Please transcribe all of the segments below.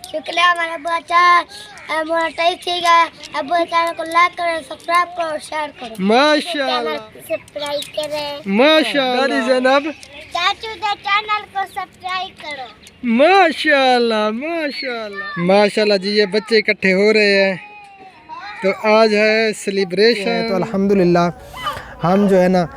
शुक्रिया हमारे बच्चा मोनेटाइज ठीक है। अब चैनल को लाइक करें, सब्सक्राइब करो और शेयर करो। माशाल्लाह सब्सक्राइब करें। माशाल्लाह ज़ैनब, चाचू के चैनल को सब्सक्राइब करो। माशाल्लाह माशाल्लाह माशाल्लाह जी। ये बच्चे इकट्ठे हो रहे हैं तो आज है सेलिब्रेशन। तो अल्हम्दुलिल्लाह हम जो है ना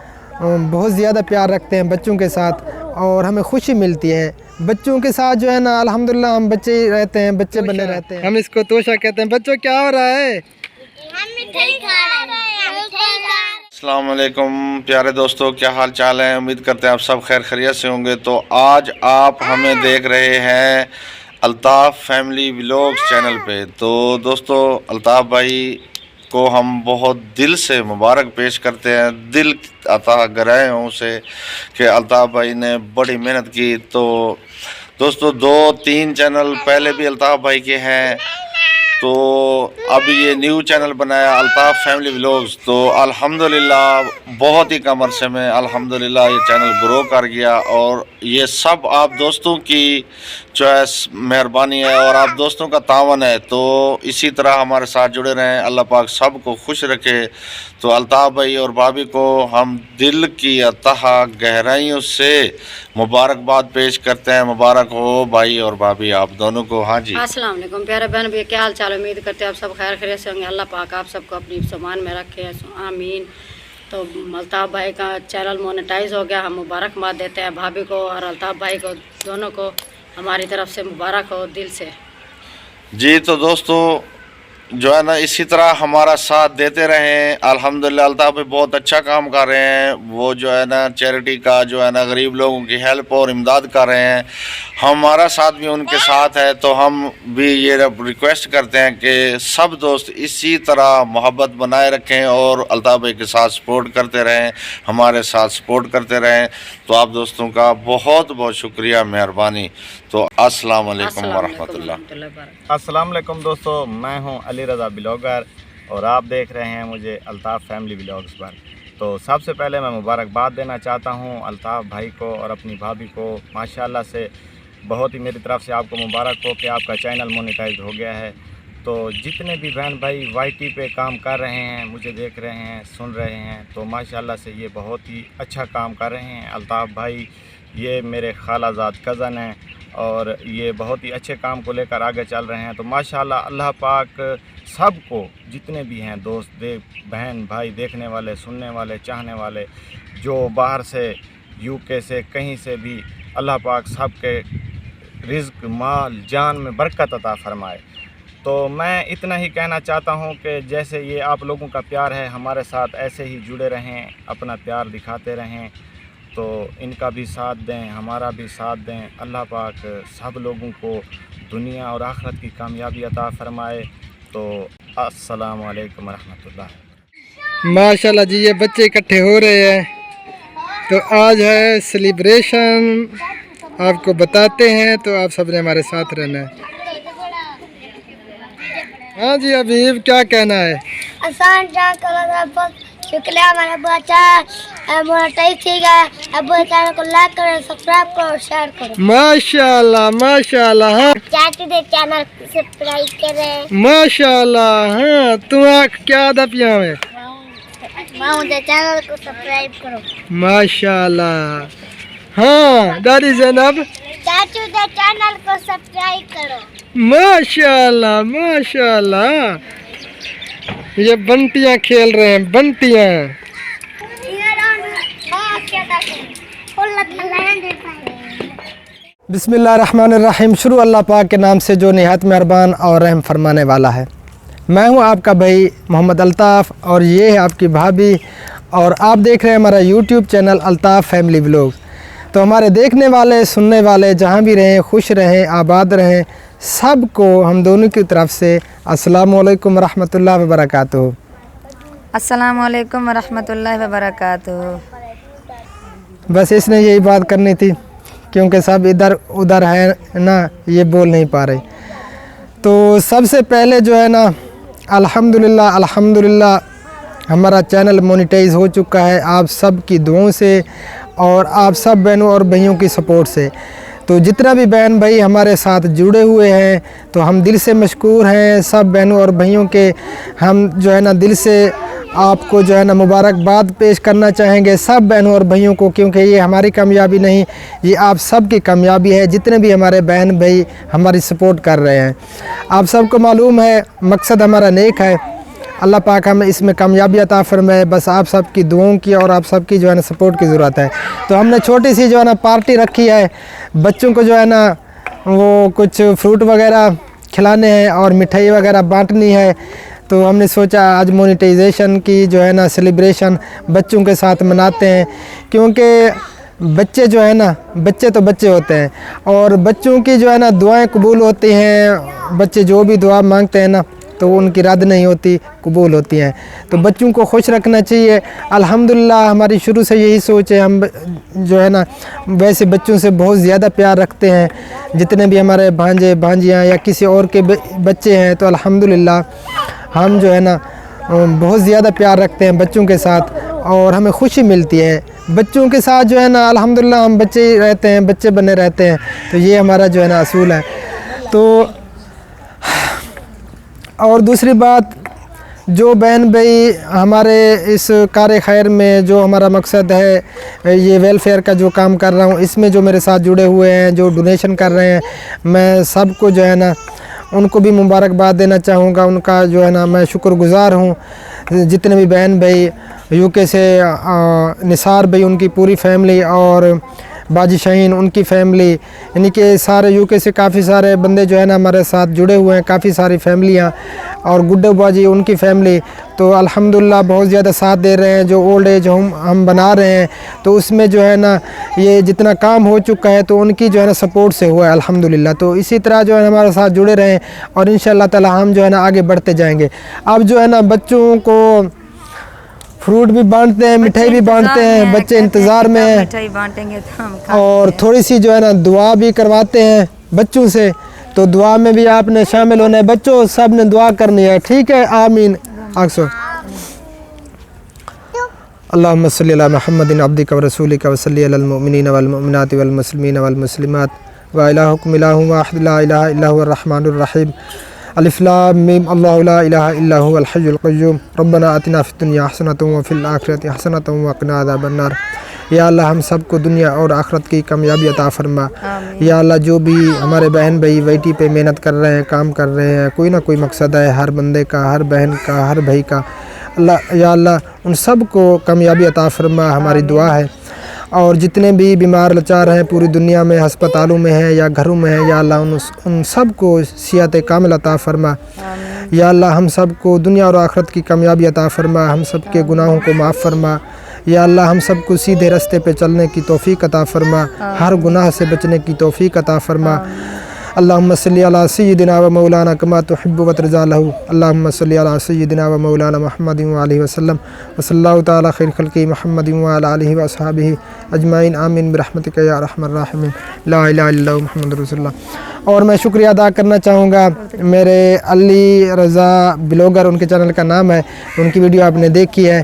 बहुत ज़्यादा प्यार रखते हैं बच्चों के साथ और हमें खुशी मिलती है बच्चों के साथ जो है ना। अल्हम्दुलिल्लाह हम बच्चे ही रहते हैं, बच्चे बने रहते हैं। हम इसको तोशा कहते हैं। बच्चों क्या हो रहा है? अस्सलाम वालेकुम प्यारे दोस्तों, क्या हाल चाल है? उम्मीद करते हैं आप सब खैर खैरियत से होंगे। तो आज आप हमें देख रहे हैं अल्ताफ़ फैमिली व्लॉग्स चैनल पे। तो दोस्तों अल्ताफ़ भाई को हम बहुत दिल से मुबारक पेश करते हैं, दिल अता गहराइयों से कि अल्ताफ़ भाई ने बड़ी मेहनत की। तो दोस्तों 2-3 चैनल पहले भी अल्ताफ़ भाई के हैं, तो अभी ये न्यू चैनल बनाया अल्ताफ़ फैमिली व्लॉग्स। तो अल्हम्दुलिल्लाह बहुत ही कम अरसे में अल्हम्दुलिल्लाह ये चैनल ग्रो कर गया और ये सब आप दोस्तों की चॉइस मेहरबानी है और आप दोस्तों का तावन है। तो इसी तरह हमारे साथ जुड़े रहें, अल्लाह पाक सब को खुश रखे। तो अल्ताफ़ भाई और भाभी को हम दिल की अतः गहराइयों से मुबारकबाद पेश करते हैं। मुबारक हो भाई और भाभी आप दोनों को। हाँ जी, अस्सलाम वालेकुम प्यारे बहन भैया, क्या हाल चाल? उम्मीद करते हैं आप सब खैर खैरियत से होंगे। अल्लाह पाक आप सबको अपनी समान में रखे, आमीन। तो अल्ताफ़ भाई का चैनल मोनेटाइज हो गया, हम मुबारकबाद देते हैं भाभी को और अल्ताफ़ भाई को, दोनों को हमारी तरफ से मुबारक हो दिल से जी। तो दोस्तों जो है ना इसी तरह हमारा साथ देते रहें। अल्हम्दुलिल्लाह अल्ताफ़ भाई बहुत अच्छा काम कर रहे हैं। वो जो है ना चैरिटी का जो है ना गरीब लोगों की हेल्प और इमदाद कर रहे हैं। हमारा साथ भी उनके साथ है। तो हम भी ये रिक्वेस्ट करते हैं कि सब दोस्त इसी तरह मोहब्बत बनाए रखें और अल्ताफ़ भाई के साथ सपोर्ट करते रहें, हमारे साथ सपोर्ट करते रहें। तो आप दोस्तों का बहुत बहुत शुक्रिया, मेहरबानी। तो अस्सलाम वालेकुम वरहमतुल्लाह। अस्सलाम वालेकुम दोस्तों, मैं हूं अली रज़ा ब्लॉगर और आप देख रहे हैं मुझे अल्ताफ़ फैमिली व्लॉग्स पर। तो सबसे पहले मैं मुबारकबाद देना चाहता हूं अल्ताफ़ भाई को और अपनी भाभी को। माशाल्लाह से बहुत ही मेरी तरफ से आपको मुबारक हो कि आपका चैनल मोनेटाइज हो गया है। तो जितने भी बहन भाई वाईटी पे काम कर रहे हैं, मुझे देख रहे हैं, सुन रहे हैं, तो माशाल्लाह से ये बहुत ही अच्छा काम कर रहे हैं। अल्ताफ़ भाई ये मेरे खालाजाद कज़न हैं और ये बहुत ही अच्छे काम को लेकर आगे चल रहे हैं। तो माशाल्लाह अल्लाह पाक सबको, जितने भी हैं दोस्त बहन भाई, देखने वाले, सुनने वाले, चाहने वाले, जो बाहर से यूके से कहीं से भी, अल्लाह पाक सबके रिज़्क़ माल जान में बरकत अता फ़रमाए। तो मैं इतना ही कहना चाहता हूँ कि जैसे ये आप लोगों का प्यार है हमारे साथ, ऐसे ही जुड़े रहें, अपना प्यार दिखाते रहें। तो इनका भी साथ दें, हमारा भी साथ दें। अल्लाह पाक सब लोगों को दुनिया और आखिरत की कामयाबी अता फ़रमाए। तो अस्सलाम वालेकुम रहमतुल्लाह। माशाल्लाह जी। ये बच्चे इकट्ठे हो रहे हैं तो आज है सेलिब्रेशन, आपको बताते हैं। तो आप सब ने हमारे साथ रहना है। हाँ जी अबीब, क्या कहना है? आसान शुक्रिया हमारे बच्चा मोनेटाइज ठीक है। अब चैनल को लाइक करें, सब्सक्राइब करो और शेयर करो। माशाल्लाह माशाल्लाह। हाँ चाचू के चैनल को सब्सक्राइब करें। माशाल्लाह। हाँ तुम्हारा क्या अदब यहाँ है? माँ चैनल को सब्सक्राइब करो। माशाल्लाह। हाँ दादी ज़ैनब, चाचू के चैनल को सब्सक्राइब करो। माशाल्लाह माशाल्लाह। ये बंटियाँ खेल रहे हैं, बंटियाँ। बिस्मिल्लाहिर्रहमानिर्रहीम। शुरू अल्लाह पाक के नाम से जो निहायत मेहरबान और रहम फरमाने वाला है। मैं हूं आपका भाई मोहम्मद अल्ताफ़ और ये है आपकी भाभी और आप देख रहे हैं हमारा YouTube channel Altaf family vlogs. तो हमारे देखने वाले, सुनने वाले जहां भी रहें, खुश रहें, आबाद रहें, सब को हम दोनों की तरफ से अस्सलामु अलैकुम रहमतुल्लाहि व बरकातुहू। अस्सलाम वालेकुम रहमतुल्लाहि व बरकातुहू। बस इसने यही बात करनी थी क्योंकि सब इधर उधर है ना, ये बोल नहीं पा रहे। तो सबसे पहले जो है ना अल्हम्दुलिल्लाह अल्हम्दुलिल्लाह हमारा चैनल मोनेटाइज हो चुका है आप सब की दुआओं से और आप सब बहनों और भाइयों की सपोर्ट से। तो जितना भी बहन भाई हमारे साथ जुड़े हुए हैं तो हम दिल से मशकूर हैं। सब बहनों और भाइयों के हम जो है ना दिल से आपको जो है ना मुबारकबाद पेश करना चाहेंगे सब बहनों और भाइयों को, क्योंकि ये हमारी कामयाबी नहीं, ये आप सब की कामयाबी है जितने भी हमारे बहन भाई हमारी सपोर्ट कर रहे हैं। आप सबको मालूम है मकसद हमारा नेक है, अल्लाह पाक हमें इसमें कामयाबी अता फरमाए। बस आप सबकी दुआओं की और आप सबकी जो है ना सपोर्ट की ज़रूरत है। तो हमने छोटी सी जो है ना पार्टी रखी है, बच्चों को जो है ना वो कुछ फ्रूट वगैरह खिलाने हैं और मिठाई वगैरह बांटनी है। तो हमने सोचा आज मोनेटाइजेशन की जो है ना सेलिब्रेशन बच्चों के साथ मनाते हैं, क्योंकि बच्चे जो है ना बच्चे तो बच्चे होते हैं और बच्चों की जो है ना दुआएं कबूल होती हैं। बच्चे जो भी दुआ मांगते हैं ना तो उनकी रद्द नहीं होती, कबूल होती हैं। तो बच्चों को खुश रखना चाहिए। अल्हम्दुलिल्लाह हमारी शुरू से यही सोच है। हम जो है ना वैसे बच्चों से बहुत ज़्यादा प्यार रखते हैं, जितने भी हमारे भांजे भांजियाँ या किसी और के बच्चे हैं तो अल्हम्दुलिल्लाह हम जो है ना बहुत ज़्यादा प्यार रखते हैं बच्चों के साथ और हमें खुशी मिलती है बच्चों के साथ जो है ना। अल्हम्दुलिल्लाह हम बच्चे रहते हैं, बच्चे बने रहते हैं, तो ये हमारा जो है ना असूल है। तो और दूसरी बात, जो बहन भाई हमारे इस कार खैर में जो हमारा मकसद है, ये वेलफेयर का जो काम कर रहा हूँ, इसमें जो मेरे साथ जुड़े हुए हैं, जो डोनेशन कर रहे हैं, मैं सबको जो है ना उनको भी मुबारकबाद देना चाहूँगा। उनका जो है ना मैं शुक्रगुज़ार हूँ। जितने भी बहन भाई यूके से निसार भाई उनकी पूरी फैमिली और बाजी शाहीन उनकी फैमिली, यानी कि सारे यूके से काफ़ी सारे बंदे जो है ना हमारे साथ जुड़े हुए हैं, काफ़ी सारी फैमिलियाँ, और गुड्डू बाजी उनकी फैमिली। तो अल्हम्दुलिल्लाह बहुत ज़्यादा साथ दे रहे हैं। जो ओल्ड एज होम हम बना रहे हैं तो उसमें जो है ना ये जितना काम हो चुका है तो उनकी जो है ना सपोर्ट से हुआ है अल्हम्दुलिल्लाह। तो इसी तरह जो है हमारे साथ जुड़े रहें और इंशाअल्लाह ताला हम जो है ना आगे बढ़ते जाएंगे। अब जो है ना बच्चों को फ्रूट भी बांटते हैं, मिठाई भी बांटते हैं, बच्चे इंतज़ार में हैं, मिठाई बांटेंगे तो हम और थोड़ी सी जो है ना दुआ भी करवाते हैं बच्चों से। तो दुआ में भी आपने शामिल होना है बच्चों, सब ने दुआ करनी है, ठीक है? आमीन। आखसो अल्लाहुम्मा सल्ली अला मुहम्मदिन अब्दिका व रसूलिका व सल्ली अलल मुमिनीना वल मुमिनाति वल मुस्लिमीना वल मुस्लिमात व इलाहुकुम इलाहुम वाहिद ला इलाहा इल्ला हुवर रहमानुर रहीम। अलिफ लाम मीम अल्लाहु ला इलाहा इल्ला हुवल हय्युल क़य्यूम रब्बना आतिना फिद दुनिया हसनतन व फिल आखिरति हसनतन व क़िना अज़ाबन नार। या अल्लाह हम सबको दुनिया और आखिरत की कामयाबी अता फरमा। या अल्लाह जो भी हमारे बहन भाई वेटी पे मेहनत कर रहे हैं, काम कर रहे हैं, कोई ना कोई मकसद है हर बंदे का, हर बहन का, हर भाई का, अल्लाह या अल्लाह उन सब को कामयाबी अता फरमा, हमारी दुआ है। और जितने भी बीमार लाचार हैं पूरी दुनिया में, हस्पतालों में हैं या घरों में हैं, या अल्लाह उन सब को सिहत कामिल अता फरमा। या अल्लाह हम सब को दुनिया और आखिरत की कामयाबी अता फरमा, हम सब के गुनाहों को माफ़ फरमा। या अल्लाह हम सब को सीधे रास्ते पे चलने की तौफीक अता फरमा, हर गुनाह से बचने की तौफीक अता फरमा। अल्लाहुम्मा सल्ली अला सय्यिदिना व मौलाना कमा तुहिब्बु व तर्ज़ा लहू। अल्लाहुम्मा सल्ली अला सय्यिदिना व मौलाना मुहम्मदिन व आलिहि वसल्लम व सल्लल्लाहु तआला खैर खल्क़ि मुहम्मदिन व अला आलिहि व अस्हाबिहि अजमाइन आमीन बिरहमतिका या अरहमर राहिमीन ला इलाहा इल्लल्लाहु मुहम्मदुर रसूलुल्लाह। और मैं शुक्रिया अदा करना चाहूँगा मेरे अली रज़ा ब्लॉगर, उनके चैनल का नाम है, उनकी वीडियो आपने देखी है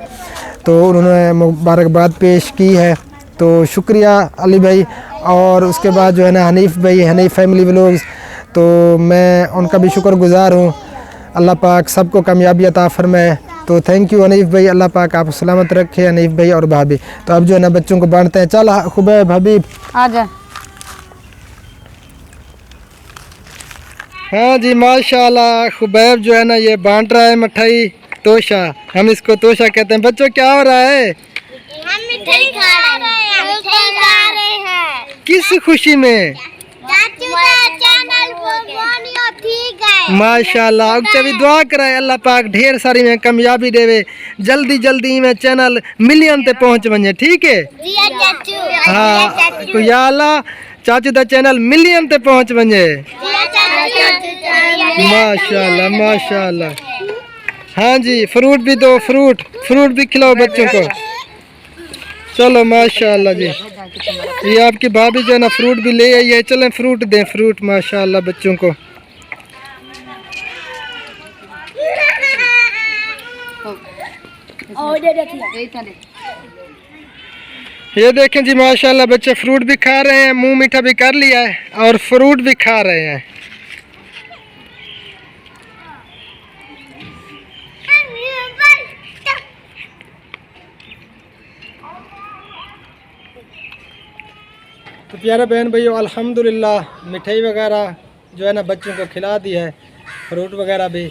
तो उन्होंने मुबारकबाद पेश की है, तो शुक्रिया अली भाई। और उसके बाद जो है ना हनीफ़ भाई, हनीफ़ फैमिली व्लॉग्स, तो मैं उनका भी शुक्रगुज़ार हूँ। अल्लाह पाक सबको कामयाबी अता फरमाए। तो थैंक यू हनीफ़ भाई, अल्लाह पाक आप सलामत रखे हनीफ़ भाई और भाभी। तो अब जो है ना बच्चों को बांटते हैं। चल खुबैब हबीब आ जा। हाँ जी माशाल्लाह, खुबैब जो है ना ये बांट रहा है मिठाई, तोशा, हम इसको तोशा कहते हैं। बच्चों क्या हो रहा है? हम मिठाई खा रहे हैं। किस खुशी में? चाचू का चैनल बनियो, ठीक है? माशाल्लाह। अब चली दुआ कराए अल्लाह पाक ढेर सारी में कामयाबी देवे, जल्दी जल्दी में चैनल मिलियन ते पहुंच वने, ठीक है? जिया चाचू। हाँ तो या अल्लाह चाचू दा चैनल मिलियन ते पहुंच वने। माशाल्लाह माशाल्लाह। हाँ जी, फ्रूट भी दो, फ्रूट भी खिलाओ बच्चों को। चलो माशाल्लाह जी, ये आपकी भाभी जो है ना फ्रूट भी ले आई है, चलें फ्रूट दें, फ्रूट माशाल्लाह बच्चों को। ये देखें जी माशाल्लाह बच्चे फ्रूट भी खा रहे हैं, मुंह मीठा भी कर लिया है और फ्रूट भी खा रहे हैं। तो प्यारे बहन भाइयों अल्हम्दुलिल्लाह मिठाई वगैरह जो है ना बच्चों को खिला दी है, फ्रूट वगैरह भी।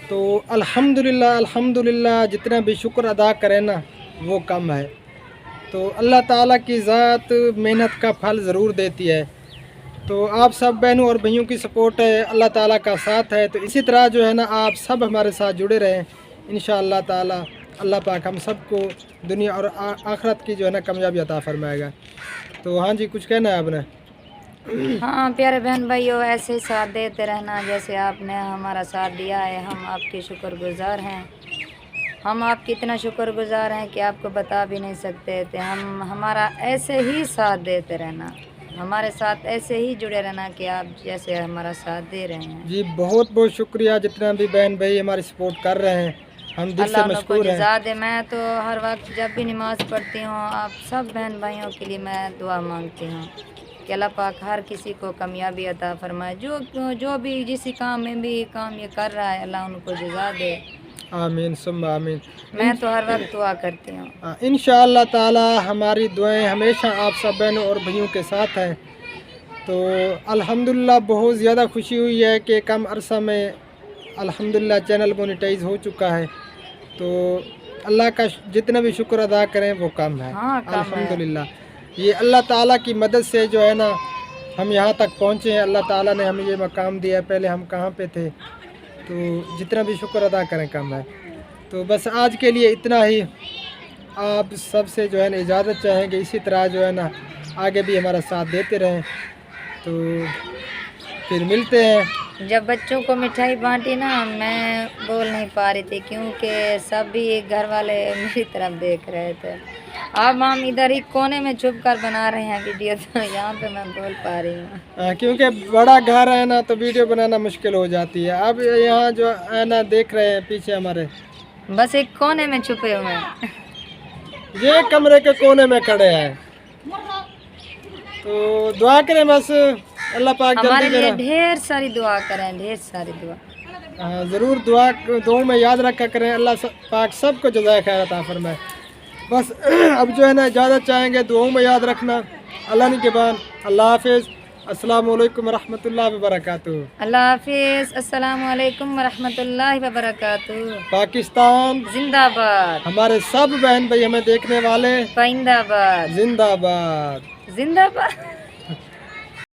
तो अल्हम्दुलिल्लाह जितना भी शुक्र अदा करें ना वो कम है। तो अल्लाह ताला की ज़ात मेहनत का फल ज़रूर देती है। तो आप सब बहनों और भाइयों की सपोर्ट है, अल्लाह ताला का साथ है। तो इसी तरह जो है ना आप सब हमारे साथ जुड़े रहें, इंशाअल्लाह ताला अल्लाह पाक हम सबको दुनिया और आखिरत की जो है ना कामयाबी अता फरमाएगा। तो हाँ जी, कुछ कहना है आपने? हाँ प्यारे बहन भाइयों, ऐसे ही साथ देते रहना जैसे आपने हमारा साथ दिया है। हम आपके शुक्रगुजार हैं। हम आपके इतना शुक्रगुजार हैं कि आपको बता भी नहीं सकते थे। हम हमारा ऐसे ही साथ देते रहना, हमारे साथ ऐसे ही जुड़े रहना कि आप जैसे हमारा साथ दे रहे हैं। जी बहुत बहुत शुक्रिया जितना भी बहन भाई हमारी सपोर्ट कर रहे हैं, हम दिल से अल्लाह उनको मशकूर हैं। जज़ा दे। मैं तो हर वक्त जब भी नमाज़ पढ़ती हूँ आप सब बहन भाइयों के लिए मैं दुआ मांगती हूँ कि अल्लाह पाक हर किसी को कामयाबी अता फरमाए। जो भी जिस काम में भी काम ये कर रहा है अल्लाह उनको जज़ा दे। आमीन सुम्मा आमीन। मैं तो हर वक्त दुआ करती हूँ। इंशाअल्लाह ताला हमारी दुआएं हमेशा आप सब बहनों और भाइयों के साथ हैं। तो अल्हम्दुलिल्लाह बहुत ज़्यादा खुशी हुई है कि कम अरसा में अल्हम्दुलिल्लाह चैनल मोनेटाइज हो चुका है। तो अल्लाह का जितना भी शुक्र अदा करें वो कम है। हाँ, कम है। अल्हम्दुलिल्लाह ये अल्लाह ताला की मदद से जो है ना हम यहाँ तक पहुँचे हैं। अल्लाह ताला ने हमें ये मकाम दिया है, पहले हम कहाँ पे थे। तो जितना भी शुक्र अदा करें कम है। तो बस आज के लिए इतना ही। आप सबसे जो है ना इजाज़त चाहेंगे, इसी तरह जो है ना आगे भी हमारा साथ देते रहें। तो फिर मिलते हैं। जब बच्चों को मिठाई बांटी ना मैं बोल नहीं पा रही थी क्योंकि सभी घर वाले मेरी तरफ देख रहे थे। अब हम इधर ही कोने में छुप कर बना रहे हैं वीडियो, तो यहाँ पे मैं बोल पा रही हूँ। क्योंकि बड़ा घर है ना तो वीडियो बनाना मुश्किल हो जाती है। अब यहाँ जो है ना देख रहे हैं पीछे हमारे, बस एक कोने में छुपे हुए हैं। ये कमरे के कोने में खड़े हैं। तो दुआ करें बस अल्लाह पाक हमारे जल्दी लिए करें। ढेर सारी दुआ करें, ढेर सारी दुआ। ज़रूर दुआ में याद रखा करें। अल्लाह पाक सबको जज़ाए खैर अता फरमाए। बस अब जो है ना इजाज़त चाहेंगे, दुआओं में याद रखना। अल्लाह ने के बाद अल्लाह हाफिज़। अस्सलामु अलैकुम रहमतुल्लाहि व बरकातुहू। अल्लाह हाफिज़। अस्सलामु अलैकुम वरहमतुल्लाहि व बरकातुहू। पाकिस्तान जिंदाबाद। हमारे सब बहन भाई हमें देखने वाले पाइंदाबाद। जिंदाबाद। जिंदाबाद।